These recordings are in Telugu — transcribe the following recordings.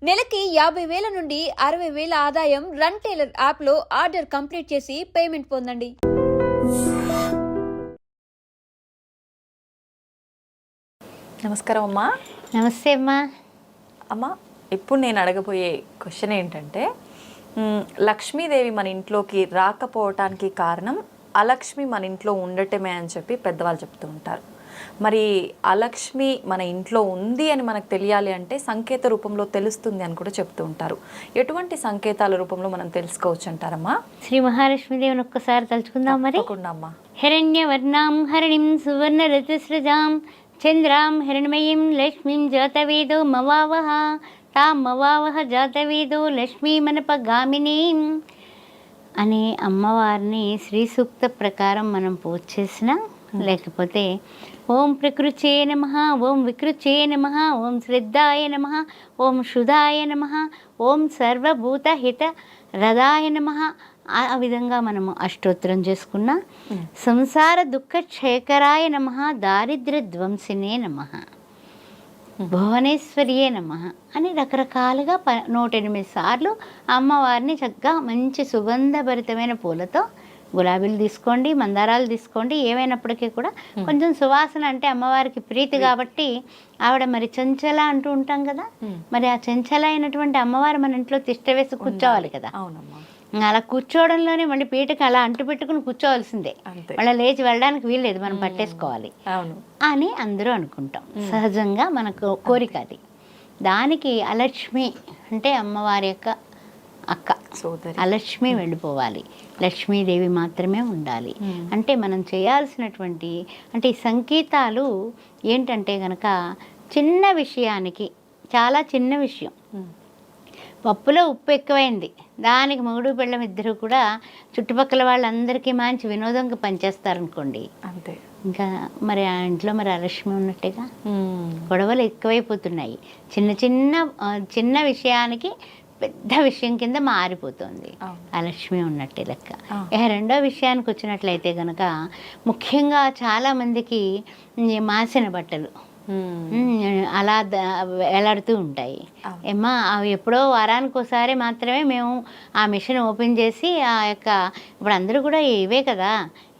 నెలకి 50,000 నుండి 60,000 ఆదాయం రన్ టైలర్ యాప్లో ఆర్డర్ కంప్లీట్ చేసి పేమెంట్ పొందండి. నమస్కారం అమ్మా. నమస్తే అమ్మా. అమ్మా, ఇప్పుడు నేను అడగబోయే క్వశ్చన్ ఏంటంటే, లక్ష్మీదేవి మన ఇంట్లోకి రాకపోవటానికి కారణం అలక్ష్మి మన ఇంట్లో ఉండటమే అని చెప్పి పెద్దవాళ్ళు చెప్తూ ఉంటారు. మరి అలక్ష్మి మన ఇంట్లో ఉంది అని మనకు తెలియాలి అంటే సంకేత రూపంలో తెలుస్తుంది అని కూడా చెప్తూ ఉంటారు. ఎటువంటి సంకేతాల రూపంలో మనం తెలుసుకోవచ్చు అంటారమ్మా? శ్రీ మహాలక్ష్మీదేవిని ఒక్కసారి తలుచుకుందాం. మరి తప్పకుండా. హిరణ్యవర్ణాం హరిణిం సువర్ణ రజస్రజాం చంద్రాం హిరణ్మయీం లక్ష్మీం జాతవేదో మవావహ తాం మవావహ జాతవేదో లక్ష్మీమనపగామినీం అనే అమ్మవారిని శ్రీ సూక్త ప్రకారం మనం పూజ చేసినా, లేకపోతే ఓం ప్రకృతే నమః, ఓం వికృతే నమః, ఓం శ్రద్ధాయ నమః, ఓం శుధాయ నమః, ఓం సర్వభూతహిత రదాయ నమః ఆ విధంగా మనము అష్టోత్తరం చేసుకున్న సంసార దుఃఖ క్షేకరాయ నమః, దారిద్ర్య ధ్వంసినే నమః, భువనేశ్వరియే నమః అని రకరకాలుగా 108 సార్లు అమ్మవారిని చక్కగా మంచి సుగంధభరితమైన పూలతో, గులాబీలు తీసుకోండి, మందారాలు తీసుకోండి, ఏమైనప్పటికీ కూడా కొంచెం సువాసన అంటే అమ్మవారికి ప్రీతి కాబట్టి ఆవిడ మరి చంచల అంటూ ఉంటాం కదా, మరి ఆ చంచల అయినటువంటి అమ్మవారు మన ఇంట్లో తిష్ట వేసి కూర్చోవాలి కదా. అవునమ్మా. అలా కూర్చోవడంలోనే మళ్ళీ పీటకి అలా అంటు పెట్టుకుని కూర్చోవలసిందే, మళ్ళీ లేచి వెళ్ళడానికి వీల్లేదు, మనం పట్టేసుకోవాలి అని అందరూ అనుకుంటాం. సహజంగా మనకు కోరిక అది. దానికి అలక్ష్మి అంటే అమ్మవారి యొక్క అక్క సోదరి అలక్ష్మి వెళ్ళిపోవాలి, లక్ష్మీదేవి మాత్రమే ఉండాలి. అంటే మనం చేయాల్సినటువంటి అంటే ఈ సంకేతాలు ఏంటంటే గనక చిన్న విషయానికి, చాలా చిన్న విషయం, పప్పులో ఉప్పు ఎక్కువైంది, దానికి మొగుడు పెళ్ళం ఇద్దరు కూడా చుట్టుపక్కల వాళ్ళందరికీ మంచి వినోదంగా పనిచేస్తారనుకోండి, అంతే. ఇంకా మరి ఆ ఇంట్లో మరి అలక్ష్మి ఉన్నట్టుగా. గొడవలు ఎక్కువైపోతున్నాయి, చిన్న చిన్న చిన్న విషయానికి పెద్ద విషయం కింద మారిపోతుంది. అలక్ష్మి ఉన్నట్టే లెక్క. రెండో విషయానికి వచ్చినట్లయితే కనుక ముఖ్యంగా చాలామందికి మాసిన బట్టలు అలా వేలాడుతూ ఉంటాయి. ఏమ్మా అవి ఎప్పుడో వారానికి ఒకసారి మాత్రమే మేము ఆ మిషన్ ఓపెన్ చేసి ఆ యొక్క, ఇప్పుడు అందరూ కూడా ఇవే కదా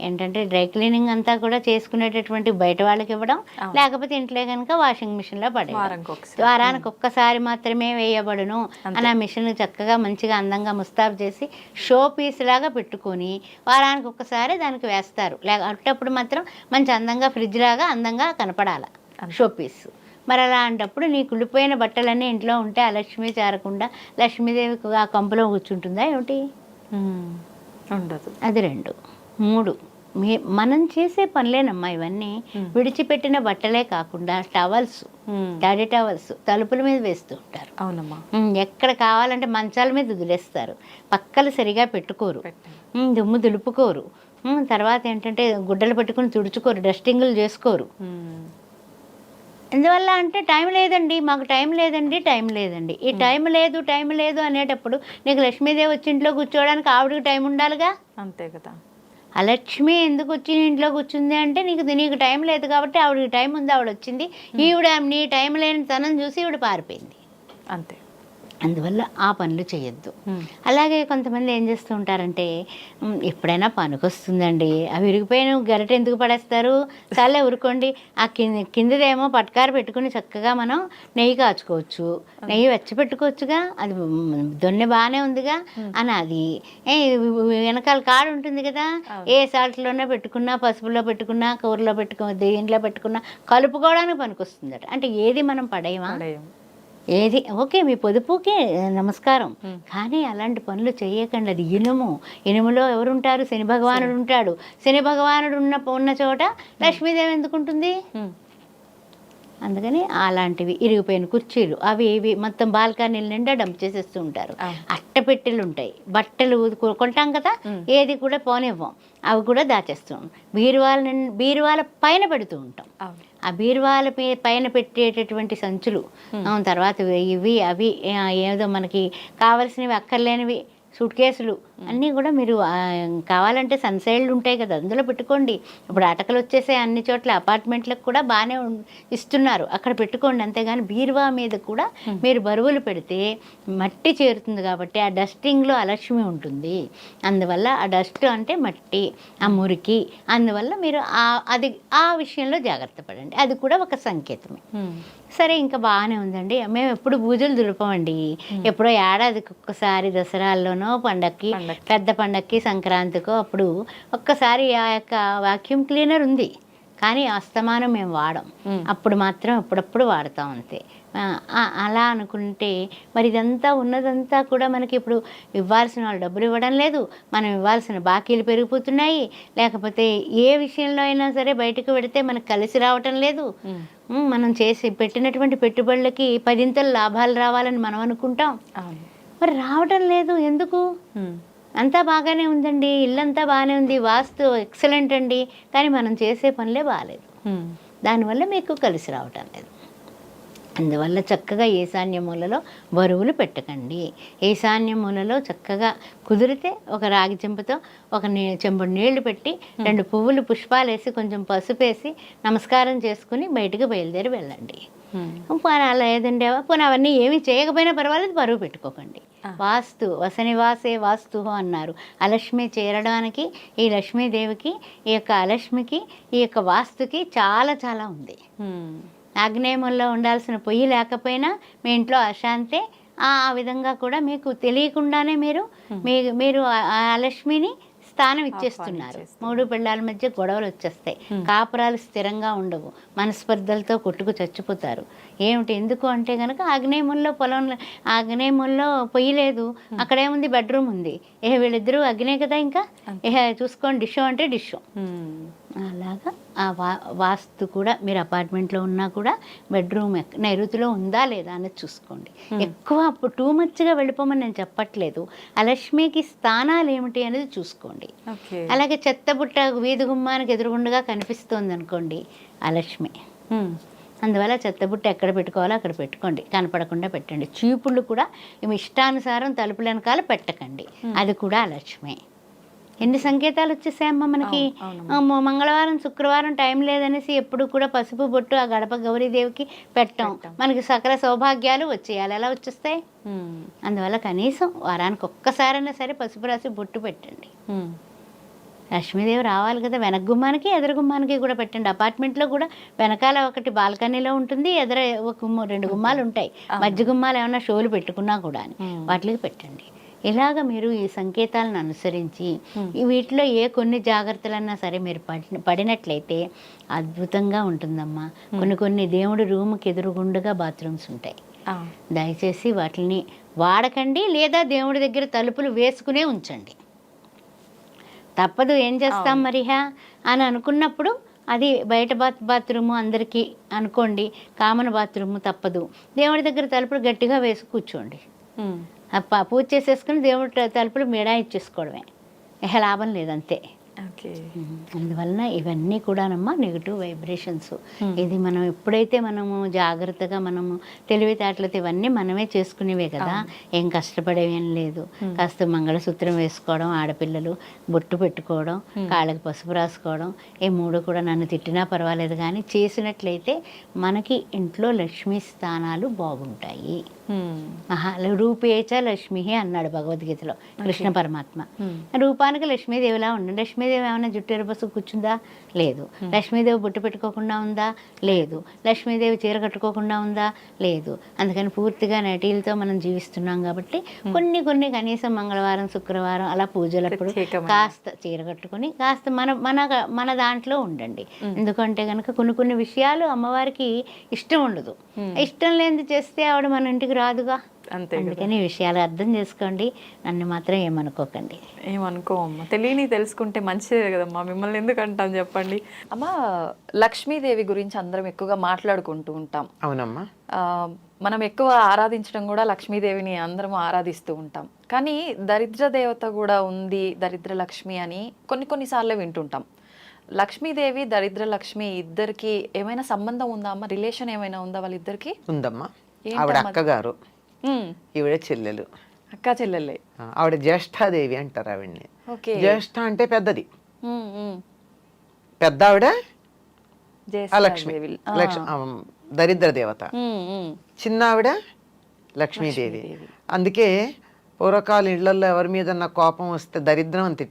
ఏంటంటే డ్రై క్లీనింగ్ అంతా కూడా చేసుకునేటటువంటి బయట వాళ్ళకి ఇవ్వడం, లేకపోతే ఇంట్లో కనుక వాషింగ్ మిషన్లో పడేయడం. వారానికి ఒక్కసారి మాత్రమే వేయబడును అని ఆ మిషన్ చక్కగా మంచిగా అందంగా ముస్తాబు చేసి షో పీస్ లాగా పెట్టుకొని వారానికి ఒక్కసారి దానికి వేస్తారు. అట్టప్పుడు మాత్రం మంచి అందంగా ఫ్రిడ్జ్ లాగా అందంగా కనపడాలి షో పీస్. మరి అలాంటప్పుడు నీ కుళ్ళిపోయిన బట్టలన్నీ ఇంట్లో ఉంటే ఆ లక్ష్మి చేరకుండా లక్ష్మీదేవికి ఆ కంపులో కూర్చుంటుందా ఏమిటి? ఉండదు. అది 2. 3 మనం చేసే పనులేనమ్మా ఇవన్నీ. విడిచిపెట్టిన బట్టలే కాకుండా టవల్స్, డాడీ టవల్స్ తలుపుల మీద వేస్తూ ఉంటారు. అవునమ్మా. ఎక్కడ కావాలంటే మంచాల మీద వదిలేస్తారు, పక్కలు సరిగా పెట్టుకోరు, దుమ్ము దులుపుకోరు, తర్వాత ఏంటంటే గుడ్డలు పెట్టుకుని తుడుచుకోరు, డస్టింగ్లు చేసుకోరు. ఎందువల్ల అంటే టైం లేదండి, మాకు టైం లేదండి, టైం లేదండి. ఈ టైం లేదు అనేటప్పుడు నీకు లక్ష్మీదేవి వచ్చి ఇంట్లో కూర్చోవడానికి ఆవిడకి టైం ఉండాలిగా. అంతే కదా. ఆ లక్ష్మి ఎందుకు వచ్చి ఇంట్లో కూర్చుంది అంటే నీకు టైం లేదు కాబట్టి ఆవిడకి టైం ఉంది, ఆవిడ వచ్చింది. ఈవిడ నీ టైం లేని తనం చూసి ఈవిడ పారిపోయింది. అంతే. అందువల్ల ఆ పనులు చేయొద్దు. అలాగే కొంతమంది ఏం చేస్తూ ఉంటారంటే ఎప్పుడైనా పనికొస్తుందండి, అవి విరిగిపోయిన గరిటె ఎందుకు పడేస్తారు, చాలా ఉరుకోండి, ఆ కిందదేమో పట్కారు పెట్టుకుని చక్కగా మనం నెయ్యి కాచుకోవచ్చు, నెయ్యి వచ్చి పెట్టుకోవచ్చుగా, అది దొన్నె బాగానే ఉందిగా అని అది వెనకాల కాడు ఉంటుంది కదా, ఏ సాల్ట్లోనే పెట్టుకున్నా, పసుపులో పెట్టుకున్నా, కూరలో దీంట్లో పెట్టుకున్నా కలుపుకోవడానికి పనికొస్తుందట. అంటే ఏది మనం పడేయమా? ఏది ఓకే, మీ పొదుపుకే నమస్కారం, కానీ అలాంటి పనులు చేయకండి. అది ఇనుములో ఎవరుంటారు? శని భగవానుడు ఉంటాడు. శని భగవానుడు ఉన్న చోట లక్ష్మీదేవి ఎందుకుంటుంది? అందుకని అలాంటివి ఇరిగిపోయిన కుర్చీలు అవి ఇవి మొత్తం బాల్కనీల నిండా డంప్ చేసేస్తూ ఉంటారు. అట్టపెట్టెలు ఉంటాయి, బట్టలు కొంటాం కదా, ఏది కూడా పోనివ్వం, అవి కూడా దాచేస్తాం. బీరువాల పైన పెడుతూ ఉంటాం. ఆ బీరువాల పైన పెట్టేటటువంటి సంచులు తర్వాత ఇవి అవి ఏదో మనకి కావలసినవి అక్కర్లేనివి సూట్ కేసులు అన్నీ కూడా మీరు కావాలంటే సన్సైడ్లు ఉంటాయి కదా, అందులో పెట్టుకోండి. ఇప్పుడు అటకలు వచ్చేసే అన్ని చోట్ల అపార్ట్మెంట్లకు కూడా బాగానే ఇస్తున్నారు, అక్కడ పెట్టుకోండి. అంతేగాని బీరువా మీద కూడా మీరు బరువులు పెడితే మట్టి చేరుతుంది కాబట్టి ఆ డస్టింగ్లో అలక్ష్మి ఉంటుంది. అందువల్ల ఆ డస్ట్ అంటే మట్టి, ఆ మురికి, అందువల్ల మీరు అది ఆ విషయంలో జాగ్రత్త పడండి. అది కూడా ఒక సంకేతమే. సరే, ఇంకా బాగానే ఉందండి. మేము ఎప్పుడు పూజలు దులపమండి. ఎప్పుడో ఏడాదికి ఒక్కసారి దసరాల్లోనో పండక్కి, పెద్ద పండక్కి, సంక్రాంతికో అప్పుడు ఒక్కసారి ఆ యొక్క వాక్యూమ్ క్లీనర్ ఉంది, కానీ అస్తమానం మేము వాడం. అప్పుడు మాత్రం అప్పుడప్పుడు వాడతాం అంతే. అలా అనుకుంటే మరి ఇదంతా ఉన్నదంతా కూడా మనకి ఇప్పుడు ఇవ్వాల్సిన వాళ్ళు డబ్బులు ఇవ్వడం లేదు, మనం ఇవ్వాల్సిన బాకీలు పెరిగిపోతున్నాయి, లేకపోతే ఏ విషయంలో అయినా సరే బయటకు పెడితే మనకు కలిసి రావటం లేదు. మనం చేసి పెట్టినటువంటి పెట్టుబడులకి 10 లాభాలు రావాలని మనం అనుకుంటాం, మరి రావటం లేదు. ఎందుకు? అంతా బాగానే ఉందండి, ఇల్లంతా బాగానే ఉంది, వాస్తు ఎక్సలెంట్ అండి, కానీ మనం చేసే పనులే బాగాలేదు. దానివల్ల మీకు కలిసి రావటం లేదు. అందువల్ల చక్కగా ఈశాన్య మూలలో బరువులు పెట్టకండి. ఈశాన్య మూలలో చక్కగా కుదిరితే ఒక రాగి చెంపుతో ఒక చెంబుడు నీళ్లు పెట్టి 2 పువ్వులు పుష్పాలు వేసి కొంచెం పసుపు వేసి నమస్కారం చేసుకుని బయటకు బయలుదేరి వెళ్ళండి. అలా ఏదండి, పోనీ అవన్నీ ఏమీ చేయకపోయినా పర్వాలేదు, బరువు పెట్టుకోకండి. వాస్తు వసనివాసే వాస్తు అన్నారు. అలక్ష్మి చేరడానికి, ఈ లక్ష్మీదేవికి, ఈ యొక్క అలక్ష్మికి, ఈ యొక్క వాస్తుకి చాలా చాలా ఉంది. ఆగ్నేయముల్లో ఉండాల్సిన పొయ్యి లేకపోయినా మీ ఇంట్లో అశాంతే. ఆ విధంగా కూడా మీకు తెలియకుండానే మీరు ఆ లక్ష్మిని స్థానం ఇచ్చేస్తున్నారు. 3 పిల్లల మధ్య గొడవలు వచ్చేస్తాయి, కాపురాలు స్థిరంగా ఉండవు, మనస్పర్ధలతో కొట్టుకు చచ్చిపోతారు. ఏమిటి ఎందుకు అంటే కనుక ఆగ్నేయముల్లో పొయ్యి లేదు, అక్కడేముంది, బెడ్రూమ్ ఉంది. వీళ్ళిద్దరూ అగ్నే కదా, ఇంకా చూసుకోండి, డిషో అంటే డిషో. అలాగా ఆ వాస్తు కూడా మీరు అపార్ట్మెంట్లో ఉన్నా కూడా బెడ్రూమ్ నైరుతిలో ఉందా లేదా అనేది చూసుకోండి. ఎక్కువ అప్పుడు టూ మచ్గా వెళ్ళిపోమని నేను చెప్పట్లేదు. ఆ లక్ష్మికి స్థానాలు ఏమిటి అనేది చూసుకోండి. అలాగే చెత్తబుట్ట వీధి గుమ్మానికి ఎదురుగుండగా కనిపిస్తుంది అనుకోండి, ఆ లక్ష్మి. అందువల్ల చెత్తబుట్ట ఎక్కడ పెట్టుకోవాలో అక్కడ పెట్టుకోండి, కనపడకుండా పెట్టండి. చీపుళ్ళు కూడా మీ ఇష్టానుసారం తలుపుల వెనకాల పెట్టకండి, అది కూడా ఆ లక్ష్మి. ఎన్ని సంకేతాలు వచ్చేసాయమ్మా మనకి. మంగళవారం శుక్రవారం టైం లేదనేసి ఎప్పుడు కూడా పసుపు బొట్టు ఆ గడప గౌరీదేవికి పెట్టాం, మనకి సకల సౌభాగ్యాలు వచ్చేయాలి, ఎలా వచ్చేస్తాయి? అందువల్ల కనీసం వారానికి ఒక్కసారైనా సరే పసుపు రాసి బొట్టు పెట్టండి. లక్ష్మీదేవి రావాలి కదా, వెనక గుమ్మానికి ఎదురు గుమ్మానికి కూడా పెట్టండి. అపార్ట్మెంట్లో కూడా వెనకాల ఒకటి బాల్కనీలో ఉంటుంది, ఎదుర 2 గుమ్మాలు ఉంటాయి, మధ్య గుమ్మాలు ఏమైనా షోలు పెట్టుకున్నా కూడా వాటికి పెట్టండి. ఇలాగ మీరు ఈ సంకేతాలను అనుసరించి వీటిలో కొన్ని జాగ్రత్తలన్నా సరే మీరు పడినట్లయితే అద్భుతంగా ఉంటుందమ్మా. కొన్ని దేవుడి రూమ్కి ఎదురుగుండగా బాత్రూమ్స్ ఉంటాయి, దయచేసి వాటిని వాడకండి, లేదా దేవుడి దగ్గర తలుపులు వేసుకునే ఉంచండి. తప్పదు, ఏం చేస్తాం మరిహా అని అనుకున్నప్పుడు అది బయట బాత్రూము అందరికీ అనుకోండి, కామన్ బాత్రూము తప్పదు. దేవుడి దగ్గర తలుపులు గట్టిగా వేసి కూర్చోండి, పూజ చేసేసుకుని దేవుడి తలుపులు మేడా ఇచ్చేసుకోవడమే, లాభం లేదంతే. అందువలన ఇవన్నీ కూడానమ్మా నెగిటివ్ వైబ్రేషన్స్. ఇది మనం ఎప్పుడైతే మనము జాగ్రత్తగా మనము తెలివితేటలతో ఇవన్నీ మనమే చేసుకునేవే కదా, ఏం కష్టపడేవేం లేదు. కాస్త మంగళసూత్రం వేసుకోవడం, ఆడపిల్లలు బొట్టు పెట్టుకోవడం, కాళ్ళకి పసుపు రాసుకోవడం, ఈ 3 కూడా నన్ను తిట్టినా పర్వాలేదు కానీ చేసినట్లయితే మనకి ఇంట్లో లక్ష్మీ స్థానాలు బాగుంటాయి. రూపేచ లక్ష్మి అన్నాడు భగవద్గీతలో కృష్ణ పరమాత్మ. రూపానికి లక్ష్మీదేవిలా ఉండండి. లక్ష్మీదేవి ఏమైనా జుట్టు ఎరబసు కూర్చుందా? లేదు. లక్ష్మీదేవి బొట్టు పెట్టుకోకుండా ఉందా? లేదు. లక్ష్మీదేవి చీర కట్టుకోకుండా ఉందా? లేదు. అందుకని పూర్తిగా నటీలతో మనం జీవిస్తున్నాం కాబట్టి కొన్ని కనీసం మంగళవారం శుక్రవారం అలా పూజలప్పుడు కాస్త చీర కట్టుకొని కాస్త మన దాంట్లో ఉండండి. ఎందుకంటే కనుక కొన్ని విషయాలు అమ్మవారికి ఇష్టం ఉండదు, ఇష్టం లేనిది చేస్తే ఆవిడ మన ఇంటికి రాదుగా. అందుకని ఈ విషయాలు అర్థం చేసుకోండి, నన్ను మాత్రం ఏమనుకోకండి. ఏమనుకోమ్మా, తెలియని తెలుసుకుంటే మంచిదే కదమ్మా, మిమ్మల్ని ఎందుకు అంటాం చెప్పండి. అమ్మా, లక్ష్మీదేవి గురించి అందరం ఎక్కువగా మాట్లాడుకుంటూ ఉంటాం. అవునమ్మా. మనం ఎక్కువ ఆరాధించడం కూడా లక్ష్మీదేవిని అందరం ఆరాధిస్తూ ఉంటాం. కానీ దరిద్ర దేవత కూడా ఉంది, దరిద్ర లక్ష్మి అని కొన్నిసార్లు వింటుంటాం. లక్ష్మీదేవి దరిద్ర లక్ష్మి ఇద్దరికి ఏమైనా సంబంధం ఉందా అమ్మ? రిలేషన్ ఏమైనా ఉందా వాళ్ళిద్దరికి? ఉందమ్మా. ఆవిడ అక్కగారు, ఈవిడ చెల్లెలు. అక్కా చెల్లెళ్ళే. ఆవిడ జ్యేష్ఠాదేవి అంటారు ఆవిడ్ని. ఓకే. జ్యేష్ఠ అంటే పెద్దది, పెద్ద ఆవిడ లక్ష్మి, దరిద్ర దేవత. చిన్న ఆవిడ లక్ష్మీదేవి. అందుకే పూర్వకాల ఇళ్లలో ఎవరి మీద కోపం వస్తే దరిద్రం అని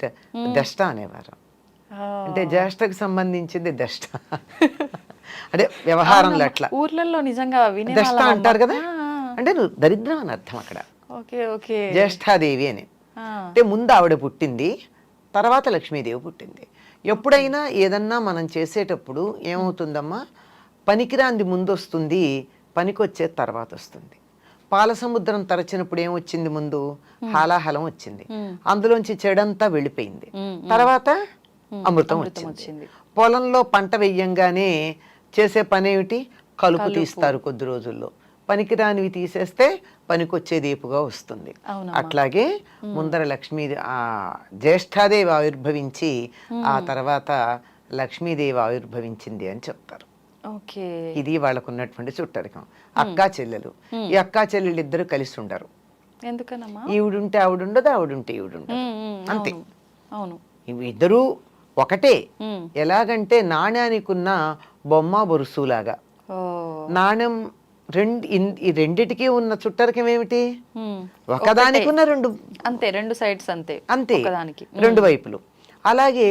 దష్ట అనేవారు. అంటే జ్యేష్ఠకు సంబంధించింది దష్ట. అంటే వ్యవహారంలో అట్లా ఊర్లలో నిజంగా దష్ట అంటారు కదా, అంటే నువ్వు దరిద్రం అని అర్థం అక్కడ. జ్యేష్ఠాదేవి అని అంటే ముందు ఆవిడ పుట్టింది, తర్వాత లక్ష్మీదేవి పుట్టింది. ఎప్పుడైనా ఏదన్నా మనం చేసేటప్పుడు ఏమవుతుందమ్మా, పనికిరాంది ముందు వస్తుంది, పనికొచ్చేది తర్వాత వస్తుంది. పాల సముద్రం తరచినప్పుడు ఏమొచ్చింది, ముందు హాలాహలం వచ్చింది, అందులోంచి చెడంతా వెళ్ళిపోయింది, తర్వాత అమృతం వచ్చింది. పొలంలో పంట వెయ్యంగానే చేసే పని ఏమిటి, కలుపు తీస్తారు కొద్ది రోజుల్లో, పనికిరానివి తీసేస్తే పనికొచ్చే దీపుగా వస్తుంది. అట్లాగే ముందర లక్ష్మీ జ్యేష్ఠాదేవి ఆవిర్భవించి ఆ తర్వాత లక్ష్మీదేవి ఆవిర్భవించింది అని చెప్తారు. ఇది వాళ్ళకు ఉన్నటువంటి చుట్టరికం. అక్కా చెల్లెలు, ఈ అక్కా చెల్లెలు ఇద్దరు కలిసి ఉండరు. ఎందుకనమ్మా? ఈవిడుంటే ఆవిడుండదు, ఆవిడుంటే ఈవిడుండదు, అంతే. ఇద్దరు ఒకటే. ఎలాగంటే నాణ్యానికి ఉన్న బొమ్మ బొరుసులాగా. నాణ్యం ఈ రెండిటికి ఉన్న చుట్టరికం ఏమిటి, ఒకదానికి ఉన్న రెండు, అంతే, రెండు సైడ్స్, అంతే అంతే, రెండు వైపులు. అలాగే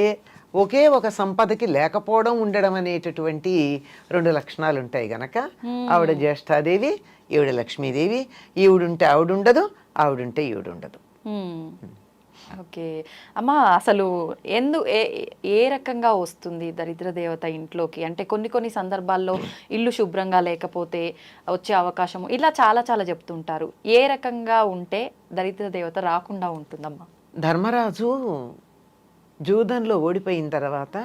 ఒకే ఒక సంపదకి లేకపోవడం, ఉండడం అనేటటువంటి రెండు లక్షణాలు ఉంటాయి గనక ఆవిడ జ్యేష్ఠాదేవి, ఈవిడ లక్ష్మీదేవి. ఈవిడుంటే ఆవిడుండదు, ఆవిడుంటే ఈవిడుండదు. ఓకే అమ్మా, అసలు ఏ రకంగా వస్తుంది దరిద్ర దేవత ఇంట్లోకి? అంటే కొన్ని సందర్భాల్లో ఇల్లు శుభ్రంగా లేకపోతే వచ్చే అవకాశం, ఇలా చాలా చాలా చెప్తుంటారు. ఏ రకంగా ఉంటే దరిద్ర దేవత రాకుండా ఉంటుందమ్మా? ధర్మరాజు జూదంలో ఓడిపోయిన తర్వాత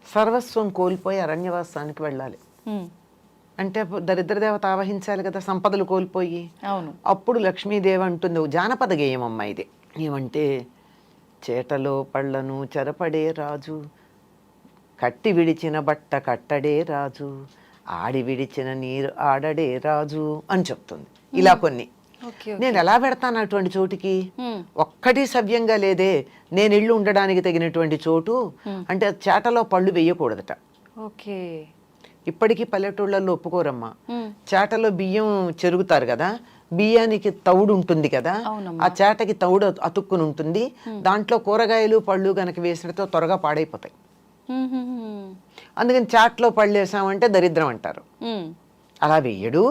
సర్వస్వం కోల్పోయి అరణ్యవాసానికి వెళ్ళాలి. అంటే దరిద్ర దేవత ఆవహించాలి కదా, సంపదలు కోల్పోయి. అవును. అప్పుడు లక్ష్మీదేవి అంటుంది, జానపద గేయం అమ్మ ఇది, ఏమంటే, చేటలో పళ్ళను చెరపడే రాజు, కట్టి విడిచిన బట్ట కట్టడే రాజు, ఆడి విడిచిన నీరు ఆడడే రాజు అని చెప్తుంది. ఇలా కొన్ని నేను ఎలా పెడతాను అటువంటి చోటుకి, ఒక్కటి సవ్యంగా లేదే, నేను ఇల్లు ఉండడానికి తగినటువంటి చోటు అంటే చేటలో పళ్ళు వేయకూడదట. ఇప్పటికీ పల్లెటూళ్ళల్లో ఒప్పుకోరమ్మా. చేటలో బియ్యం చెరుగుతారు కదా, బియ్యానికి తౌడు ఉంటుంది కదా, ఆ చేటకి తౌడు అతుక్కుని ఉంటుంది, దాంట్లో కూరగాయలు పళ్ళు గనక వేసినతో త్వరగా పాడైపోతాయి. అందుకని చాట్లో పళ్ళు వేసామంటే దరిద్రం అంటారు. అలా వేయడు.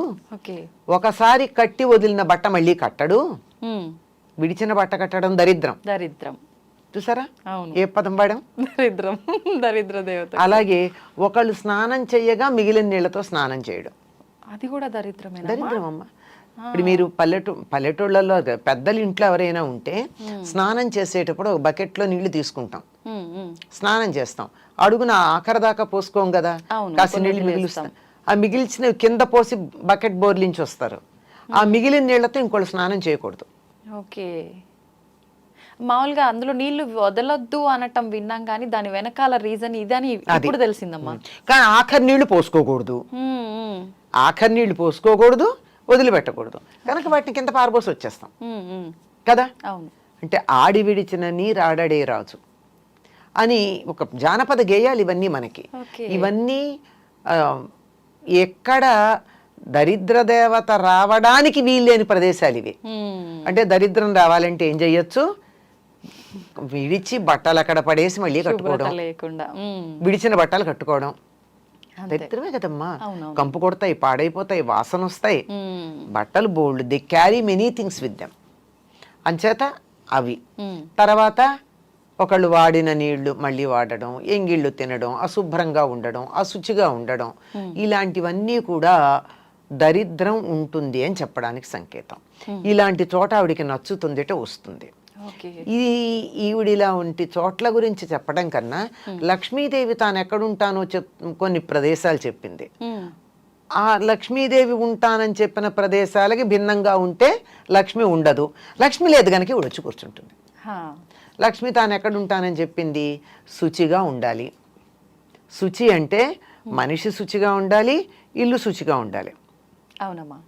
ఒకసారి కట్టి వదిలిన బట్ట మళ్ళీ కట్టడు, విడిచిన బట్ట కట్టడం దరిద్రం. దరిద్రం చూసారా ఏ పదం వాడాం, దరిద్రం, దరిద్ర దేవత. అలాగే ఒకళ్ళు స్నానం చెయ్యగా మిగిలిన నీళ్లతో స్నానం చేయడం, అది కూడా దరిద్రమే. దరిద్రం అమ్మ. ఇప్పుడు మీరు పల్లెటూళ్ళలో పెద్దలు ఇంట్లో ఎవరైనా ఉంటే స్నానం చేసేటప్పుడు ఒక బకెట్లో నీళ్లు తీసుకుంటాం, స్నానం చేస్తాం, అడుగున ఆఖరి దాకా పోసుకోం కదా, కాసి నీళ్లు మిగులుస్తాం. ఆ మిగిల్చిన కింద పోసి బకెట్ బోర్లించి వస్తారు, ఆ మిగిలిన నీళ్లతో ఇంకోళ్ళు స్నానం చేయకూడదు. ఓకే. మామూలుగా అందులో నీళ్లు వదలొద్దు అనటం విన్నాం, కానీ దాని వెనకాల రీజన్ ఇదని ఇప్పుడు తెలిసిందమ్మా. కానీ ఆఖరి నీళ్లు పోసుకోకూడదు, ఆఖరి నీళ్లు పోసుకోకూడదు, వదిలిపెట్టకూడదు, కనుక వాటిని కింద పారబోసి వచ్చేస్తాం కదా. అవును. అంటే ఆడి విడిచిన నీరు ఆడడే రాజు అని ఒక జానపద గేయాలు ఇవన్నీ మనకి. ఇవన్నీ ఎక్కడ దరిద్ర దేవత రావడానికి వీల్లేని ప్రదేశాలు ఇవి. అంటే దరిద్రం రావాలంటే ఏం చెయ్యొచ్చు, విడిచి బట్టలు అక్కడ పడేసి మళ్ళీ కట్టుకోవడం, విడిచిన బట్టలు కట్టుకోవడం దరిద్రమే కదమ్మా. కంపు కొడతాయి, పాడైపోతాయి, వాసన వస్తాయి, బట్టలు బోల్డ్, they carry many things with them. అంచేత అవి. తర్వాత ఒకళ్ళు వాడిన నీళ్లు మళ్ళీ వాడడం, ఎంగిళ్ళు తినడం, అశుభ్రంగా ఉండడం, అశుచిగా ఉండడం, ఇలాంటివన్నీ కూడా దరిద్రం ఉంటుంది అని చెప్పడానికి సంకేతం. ఇలాంటి చోట ఆవిడికి నచ్చుతుందిట వస్తుంది. ఇది ఈవిడిలా ఉంటి చోట్ల గురించి చెప్పడం కన్నా లక్ష్మీదేవి తాను ఎక్కడుంటానో కొన్ని ప్రదేశాలు చెప్పింది. ఆ లక్ష్మీదేవి ఉంటానని చెప్పిన ప్రదేశాలకి భిన్నంగా ఉంటే లక్ష్మి ఉండదు, లక్ష్మి లేదు కనుక వచ్చి కూర్చుంటుంది. లక్ష్మి తాను ఎక్కడ ఉంటానని చెప్పింది, శుచిగా ఉండాలి. శుచి అంటే మనిషి శుచిగా ఉండాలి, ఇల్లు శుచిగా ఉండాలి. అవునమ్మా.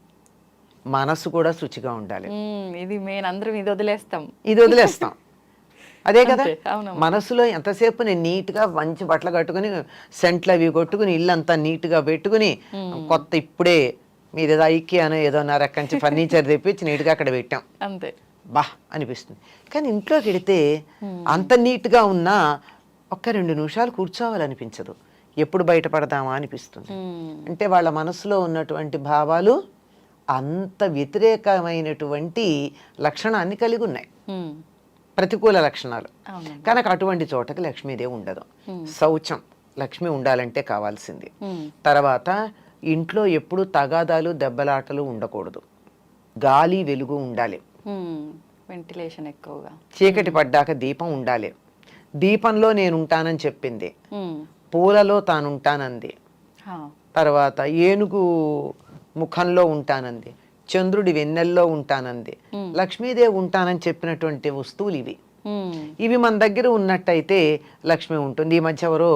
మనసు కూడా శుచిగా ఉండాలి. ఇది మెయిన్, అందరం ఇది వదిలేస్తాం. ఇది వదిలేస్తాం. అదే కదా, అంతే, అవునమ్మా. మనసులో ఎంతసేపు నేను నీట్గా మంచి బట్టలు కట్టుకుని సెంట్లు అవి కొట్టుకుని ఇల్లంతా నీట్గా పెట్టుకుని కొత్త ఇప్పుడే మీద ఐక్యానో ఏదో ఎక్కడి నుంచి ఫర్నిచర్ తెప్పించి నీట్గా అక్కడ పెట్టాం, అంతే బా అనిపిస్తుంది. కానీ ఇంట్లోకి వెడితే అంత నీట్గా ఉన్నా ఒక్క 2 నిమిషాలు కూర్చోవాలనిపించదు, ఎప్పుడు బయటపడదామా అనిపిస్తుంది. అంటే వాళ్ళ మనసులో ఉన్నటువంటి భావాలు అంత వ్యతిరేకమైనటువంటి లక్షణాన్ని కలిగి ఉన్నాయి, ప్రతికూల లక్షణాలు. కనుక అటువంటి చోటకి లక్ష్మీదేవి ఉండదు. శౌచం, లక్ష్మి ఉండాలంటే కావాల్సింది. తర్వాత ఇంట్లో ఎప్పుడు తగాదాలు దెబ్బలాటలు ఉండకూడదు, గాలి వెలుగు ఉండాలి, వెంటిలేషన్ ఎక్కువగా. చీకటి పడ్డాక దీపం ఉండాలి, దీపంలో నేను ఉంటానని చెప్పింది, పూలలో తానుంటానంది, తర్వాత ఏనుగు ముఖంలో ఉంటానంది, చంద్రుడి వెన్నెల్లో ఉంటానంది. లక్ష్మీదేవి ఉంటానని చెప్పినటువంటి వస్తువులు ఇవి. ఇవి మన దగ్గర ఉన్నట్టయితే లక్ష్మి ఉంటుంది. ఈ మధ్య ఎవరో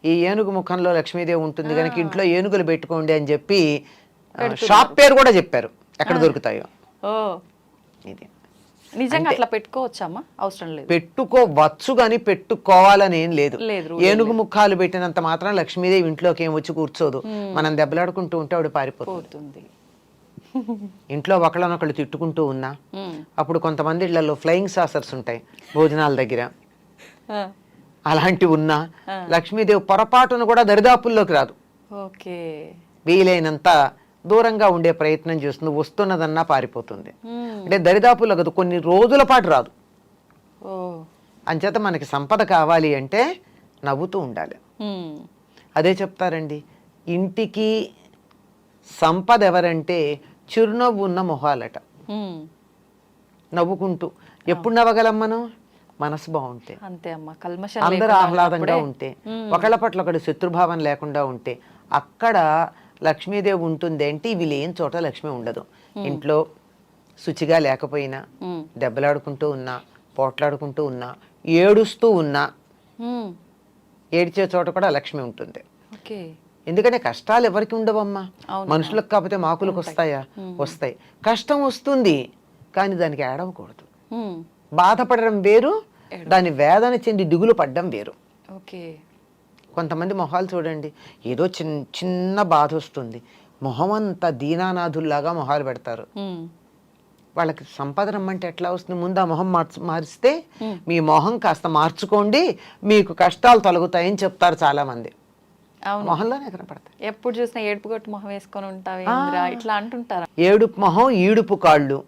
ఈ ఏనుగు ముఖంలో లక్ష్మీదేవి ఉంటుంది కనుక ఇంట్లో ఏనుగులు పెట్టుకోండి అని చెప్పి షాప్ పేరు కూడా చెప్పారు, ఎక్కడ దొరుకుతాయో. ఇది నిజంగా అట్లా పెట్టుకోవచ్చమ్మా? అవసరం లేదు, పెట్టుకోవచ్చు కానీ పెట్టుకోవాలని ఏం లేదు. లేదు, ఏనుగు ముఖాలు పెట్టినంత మాత్రం లక్ష్మీదేవి ఇంట్లోకి ఏం వచ్చి కూర్చోదు. మనం దెబ్బలాడుకుంటూ ఉంటే ఆవిడ పారిపోతుంది. ఇంట్లో ఒకళ్ళనొకళ్ళు తిట్టుకుంటూ ఉన్నా, అప్పుడు కొంతమంది ఇళ్లలో ఫ్లయింగ్ సాసర్స్ ఉంటాయి భోజనాల దగ్గర, అలాంటివి ఉన్నా లక్ష్మీదేవి పొరపాటును కూడా దరిదాపుల్లోకి రాదు. ఓకే, వీలైనంత దూరంగా ఉండే ప్రయత్నం చేస్తుంది, వస్తున్నదన్నా పారిపోతుంది. అంటే దరిదాపుల్లో కదా, కొన్ని రోజుల పాటు రాదు. అంచేత మనకి సంపద కావాలి అంటే నవ్వుతూ ఉండాలి. అదే చెప్తారండి, ఇంటికి సంపద ఎవరంటే చిరునవ్వు ఉన్న మొహాలట. నవ్వుకుంటూ ఎప్పుడు నవ్వగలం మనం? మనసు బాగుంటే, అంతే అమ్మా. కల్మషం అందరూ ఆహ్లాదంగా ఉంటే, ఒకళ్ళ పట్ల ఒకటి శత్రుభావం లేకుండా ఉంటే అక్కడ లక్ష్మీదేవి ఉంటుంది. అంటే ఇవి లేని చోట లక్ష్మి ఉండదు. ఇంట్లో శుచిగా లేకపోయినా, దెబ్బలాడుకుంటూ ఉన్నా, పోట్లాడుకుంటూ ఉన్నా, ఏడుస్తూ ఉన్నా, ఏడ్చే చోట కూడా లక్ష్మి ఉంటుంది. ఎందుకంటే కష్టాలు ఎవరికి ఉండవమ్మా, మనుషులకు కాకపోతే మాకులకు వస్తాయా? వస్తాయి. కష్టం వస్తుంది కానీ దానికి ఏడవకూడదు. బాధపడడం వేరు, దాని వేదన చెంది దిగులు పడ్డం వేరు. కొంతమంది మొహాలు చూడండి, ఏదో చిన్న బాధ వస్తుంది, మొహం అంతా దీనానాథుల్లాగా మొహాలు పెడతారు. వాళ్ళకి సంపద రమ్మంటే ఎట్లా వస్తుంది? ముందు ఆ మొహం మారిస్తే మీ మొహం కాస్త మార్చుకోండి, మీకు కష్టాలు తొలగుతాయని చెప్తారు చాలా మంది. మొహంలోనే కనపడతాయి. ఎప్పుడు చూసినా ఏడుపు కొట్టు మొహం వేసుకొని ఉంటావు ఇట్లా అంటుంటారు. ఏడుపు మొహం, ఈడుపు కాళ్ళు,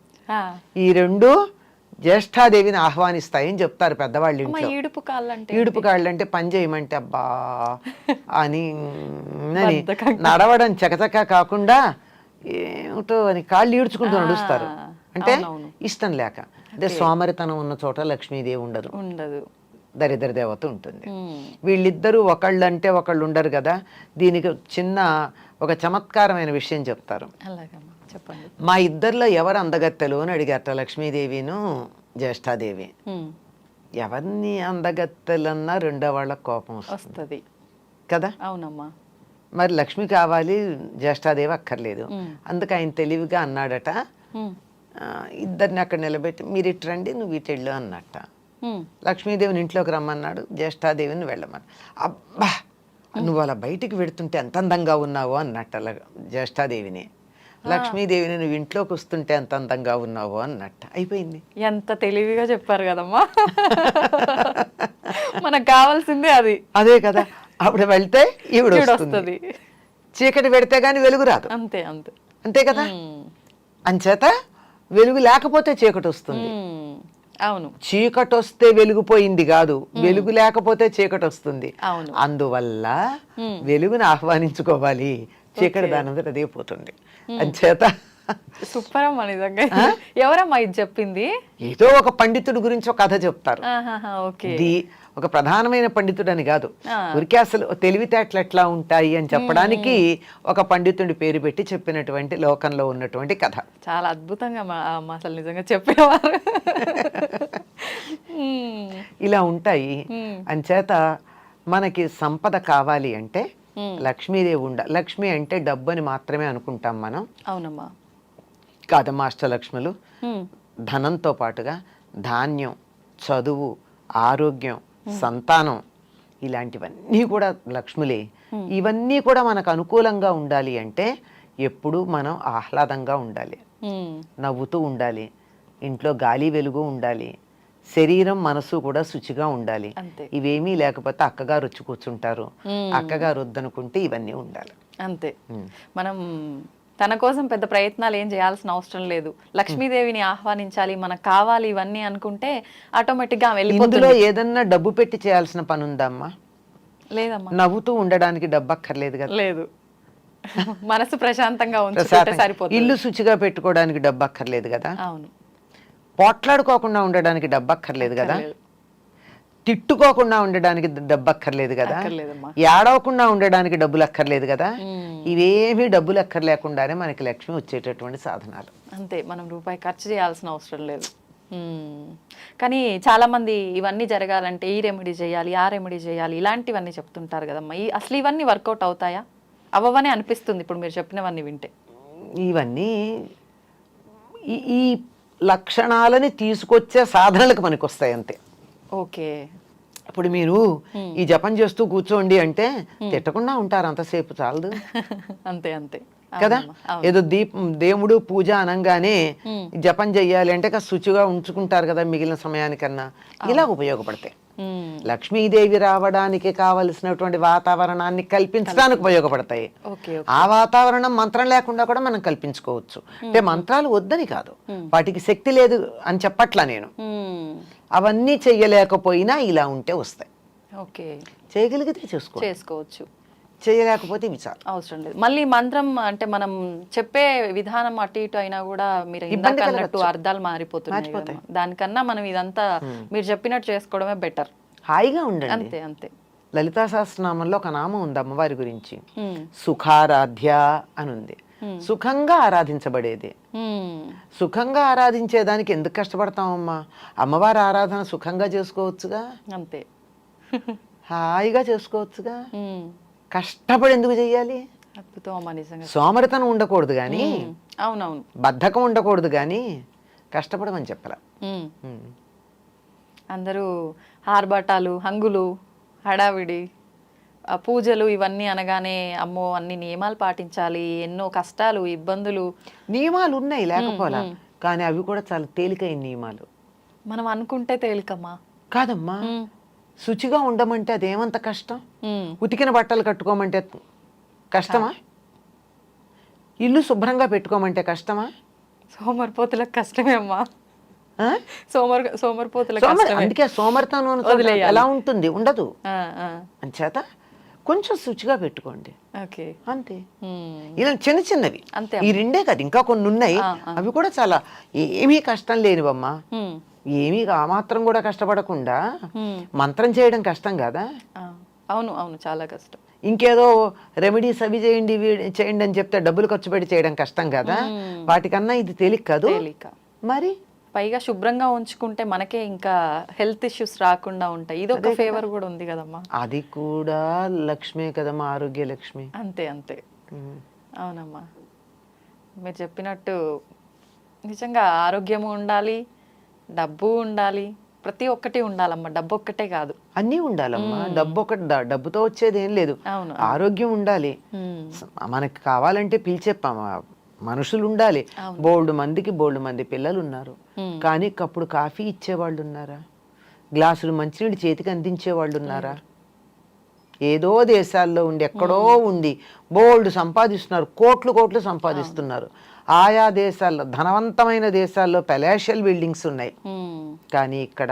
ఈ రెండు జ్యేష్ఠాదేవిని ఆహ్వానిస్తాయని చెప్తారు పెద్దవాళ్ళు ఇంట్లో. ఈడుపు కాళ్ళు అంటే పని చేయమంటే అబ్బా అని నడవడం చకచకా కాకుండా ఏమిటో అని కాళ్ళు ఈడ్చుకుంటూ నడుస్తారు. అంటే ఇష్టం లేక. అదే సోమరితనం ఉన్న చోట లక్ష్మీదేవి ఉండదు, దరిద్ర దేవత ఉంటుంది. వీళ్ళిద్దరూ ఒకళ్ళు అంటే ఒకళ్ళు ఉండరు కదా. దీనికి చిన్న ఒక చమత్కారమైన విషయం చెప్తారు. మా ఇద్దరిలో ఎవరు అందగత్తెలు అని అడిగారట లక్ష్మీదేవిను జ్యేష్ఠాదేవి. ఎవరిని అందగత్తెలన్నా రెండో వాళ్ళకి కోపం వస్తుంది కదా. అవునమ్మా. మరి లక్ష్మి కావాలి, జ్యేష్ఠాదేవి అక్కర్లేదు. అందుకు ఆయన తెలివిగా అన్నాడట, ఇద్దరిని అక్కడ నిలబెట్టి మీరు ఇటు రండి, నువ్వు ఇటు వెళ్ళు అన్నట్ట. లక్ష్మీదేవిని ఇంట్లోకి రమ్మన్నాడు, జ్యేష్ఠాదేవిని వెళ్ళమని. అబ్బా నువ్వు అలా బయటికి వెడుతుంటే ఎంత అందంగా ఉన్నావో అన్నట్ట జ్యేష్ఠాదేవిని. లక్ష్మీదేవిని నువ్వు ఇంట్లోకి వస్తుంటే ఎంత అందంగా ఉన్నావో అన్నట్ట. అయిపోయింది. ఎంత తెలివిగా చెప్పారు కదమ్మా. మనకు కావాల్సిందే అది. అదే కదా. అప్పుడు వెళ్తే ఈవిడ వస్తుంది, చీకటి పెడితే గాని వెలుగు రాదు. అంతే అంతే అంతే కదా. అంచేత వెలుగు లేకపోతే చీకటి వస్తుంది. అవును, చీకటి వస్తే వెలుగుపోయింది కాదు, వెలుగు లేకపోతే చీకటి వస్తుంది. అందువల్ల వెలుగుని ఆహ్వానించుకోవాలి, చీకటి దాని అదే పోతుంది. అంచేత సూపర్ అమ్మా. నిజంగా ఎవరమ్మా ఇది చెప్పింది? ఏదో ఒక పండితుడి గురించి ఒక కథ చెప్తారు. ఇది ఒక ప్రధానమైన పండితుడు అని కాదు, ఊరికే అసలు తెలివితేటలు ఎట్లా ఉంటాయి అని చెప్పడానికి ఒక పండితుడి పేరు పెట్టి చెప్పినటువంటి లోకంలో ఉన్నటువంటి కథ. చాలా అద్భుతంగా అసలు నిజంగా చెప్పేవారు. ఇలా ఉంటాయి. అంచేత మనకి సంపద కావాలి అంటే లక్ష్మీదేవి లక్ష్మి అంటే డబ్బు అని మాత్రమే అనుకుంటాం మనం. అవునమ్మా. కాదమ్మా అష్టలక్ష్ములు ధనంతో పాటుగా ధాన్యం, చదువు, ఆరోగ్యం, సంతానం ఇలాంటివన్నీ కూడా లక్ష్ములే. ఇవన్నీ కూడా మనకు అనుకూలంగా ఉండాలి అంటే ఎప్పుడూ మనం ఆహ్లాదంగా ఉండాలి, నవ్వుతూ ఉండాలి, ఇంట్లో గాలి వెలుగు ఉండాలి, శరీరం మనసు కూడా శుచిగా ఉండాలి. ఇవేమీ లేకపోతే అక్కగారు వచ్చి కూర్చుంటారు, అక్కగారు వద్దనుకుంటే ఇవన్నీ ఉండాలి. అంతే. మనం తన కోసం పెద్ద ప్రయత్నాలు ఏం చేయాల్సిన అవసరం లేదు. లక్ష్మీదేవిని ఆహ్వానించాలి, మనకు కావాలి ఇవన్నీ అనుకుంటే ఆటోమేటిక్గా వెళ్ళిపోతుంది. ఇందులో ఏదన్నా డబ్బు పెట్టి చేయాల్సిన పని ఉందమ్మా? లేదమ్మా. నవ్వుతూ ఉండడానికి డబ్బు అక్కర్లేదు కదా. లేదు, మనసు ప్రశాంతంగా ఉంచుకుంటే సరిపోతుంది. ఇల్లు శుచిగా పెట్టుకోవడానికి డబ్బు అక్కర్లేదు కదా. అవును. పోట్లాడుకోకుండా ఉండడానికి డబ్బు అక్కర్లేదు కదా. తిట్టుకోకుండా ఉండడానికి డబ్బు అక్కర్లేదు కదా. ఏడవకుండా ఉండడానికి డబ్బులు అక్కర్లేదు కదా. ఇవేమీ డబ్బులు అక్కర్లేకుండానే మనకి లక్ష్మి వచ్చేటటువంటి సాధనాలు. అంతే, మనం రూపాయి ఖర్చు చేయాల్సిన అవసరం లేదు. కానీ చాలా మంది ఇవన్నీ జరగాలంటే ఈ రెమెడీ చేయాలి, ఆ రెమెడీ చేయాలి, ఇలాంటివన్నీ చెప్తుంటారు కదమ్మా. అసలు ఇవన్నీ వర్కౌట్ అవుతాయా? అవ్వవనే అనిపిస్తుంది ఇప్పుడు మీరు చెప్పినవన్నీ వింటే. ఇవన్నీ ఈ లక్షణాలని తీసుకొచ్చే సాధనలకు మనకు వస్తాయి అంతే. ఓకే. ఇప్పుడు మీరు ఈ జపం చేస్తూ కూర్చోండి అంటే తిట్టకుండా ఉంటారు, అంతసేపు చాలదు. అంతే అంతే కదా. ఏదో దేవుడు పూజ అనగానే జపం చెయ్యాలి అంటే శుచిగా ఉంచుకుంటారు కదా మిగిలిన సమయానికన్నా. ఇలా ఉపయోగపడతాయి. లక్ష్మీదేవి రావడానికి కావలసినటువంటి వాతావరణాన్ని కల్పించడానికి ఉపయోగపడతాయి. ఆ వాతావరణం మంత్రం లేకుండా కూడా మనం కల్పించుకోవచ్చు. అంటే మంత్రాలు వద్దని కాదు, వాటికి శక్తి లేదు అని చెప్పట్లా నేను. అవన్నీ చెయ్యలేకపోయినా ఇలా ఉంటే వస్తాయి. ఓకే. చేయగలిగితే చేసుకోవచ్చు, చేయలేకపోతే విచారం అవసరం లేదు. మళ్ళీ మంత్రం అంటే మనం చెప్పే విధానం అటు ఇటు అయినా కూడా మీరు ఇందాక అన్నట్టు అర్థాలు మారిపోతున్నాయి. దానికన్నా మనం ఇదంతా మీరు చెప్పినట్టు చేసుకోవడమే బెటర్. హాయిగా ఉండండి. అంతే అంతే. లలితా సహస్రనామంలో ఒక నామం ఉంది అమ్మవారి గురించి, సుఖారాధ్య అని ఉంది. సుఖంగా ఆరాధించబడేది. సుఖంగా ఆరాధించేదానికి ఎందుకు కష్టపడతామమ్మా? అమ్మవారి ఆరాధన సుఖంగా చేసుకోవచ్చుగా. అంతే, హాయిగా చేసుకోవచ్చుగా. కష్టపడి ఎందుకు చెయ్యాలి? సోమరితనం ఉండకూడదు కానీ, అవునవును, బద్ధకం ఉండకూడదు కానీ కష్టపడమని చెప్పాల. అందరూ ఆర్భాటాలు, హంగులు, హడావిడి, పూజలు ఇవన్నీ అనగానే అమ్మో అన్ని నియమాలు పాటించాలి, ఎన్నో కష్టాలు, ఇబ్బందులు. నియమాలు ఉన్నాయి లేకపోలా, కానీ అవి కూడా చాలా తేలికైన నియమాలు. మనం అనుకుంటే తేలికమ్మా. కాదమ్మా, శుచిగా ఉండమంటే అదేమంత కష్టం? ఉతికిన బట్టలు కట్టుకోమంటే కష్టమా? ఇల్లు శుభ్రంగా పెట్టుకోమంటే కష్టమా? సోమరిపోతులకు కష్టమే అమ్మా. సోమరిపోతులకు అందుకే సోమరితనం ఎలా ఉంటుంది? ఉండదు. అంచేత కొంచెం శుచిగా పెట్టుకోండి అంతే. ఇలా చిన్న చిన్నవి ఈ రెండే కాదు, ఇంకా కొన్ని ఉన్నాయి. అవి కూడా చాలా ఏమీ కష్టం లేనివమ్మా. ఏమీ ఆ మాత్రం కూడా కష్టపడకుండా మంత్రం చేయడం కష్టం కదా. అవును అవును, చాలా కష్టం. ఇంకేదో రెమెడీస్ అవి చేయండి చేయండి అని చెప్తే డబ్బులు ఖర్చు పెట్టి చేయడం కష్టం కదా. వాటికన్నా ఇది తేలిక కాదు మరి. పైగా శుభ్రంగా ఉంచుకుంటే మనకే ఇంకా హెల్త్ ఇష్యూస్ రాకుండా ఉంటాయి. ఇది ఒక ఫేవర్ కూడా ఉంది కదమ్మా. అది కూడా లక్ష్మే కదమ్మా, ఆరోగ్య లక్ష్మి. అంతే అంతే. అవునమ్మా, మీరు చెప్పినట్టు నిజంగా ఆరోగ్యము ఉండాలి, డబ్బు ఉండాలి, ప్రతి ఒక్కటి ఉండాలమ్మా. డబ్బు ఒక్కటే కాదు, అన్నీ ఉండాలమ్మా. డబ్బు ఒకటి, డబ్బుతో వచ్చేది ఏం లేదు. ఆరోగ్యం ఉండాలి. మనకి కావాలంటే పిలిచే మనుషులు ఉండాలి. బోల్డ్ మంది పిల్లలు ఉన్నారు, కానీ కప్పుడు కాఫీ ఇచ్చేవాళ్ళు ఉన్నారా? గ్లాసులు మంచినీళ్ళు చేతికి అందించేవాళ్ళు ఉన్నారా? ఏదో దేశాల్లో ఉండి ఎక్కడో ఉండి బోల్డ్ సంపాదిస్తున్నారు, కోట్లు సంపాదిస్తున్నారు. ఆయా దేశాల్లో, ధనవంతమైన దేశాల్లో పెలాషియల్ బిల్డింగ్స్ ఉన్నాయి. కానీ ఇక్కడ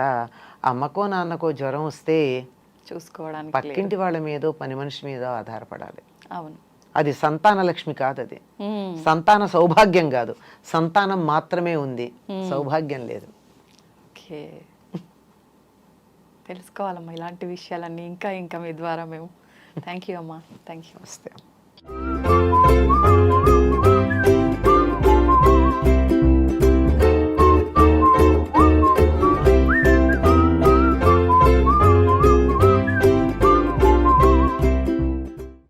అమ్మకో నాన్నకో జ్వరం వస్తే చూసుకోవడానికి పక్కింటి వాళ్ళ మీదో పని మనిషి మీదో ఆధారపడాలి. అవును, అది సంతాన లక్ష్మి కాదు, అది సంతాన సౌభాగ్యం కాదు. సంతానం మాత్రమే ఉంది, సౌభాగ్యం లేదు. ఓకే, తెలుసుకోవాలమ్మా ఇలాంటి విషయాలన్నీ ఇంకా ఇంకా మీ ద్వారా మేము. థ్యాంక్ యూ అమ్మా, థ్యాంక్ యూ. నమస్తే.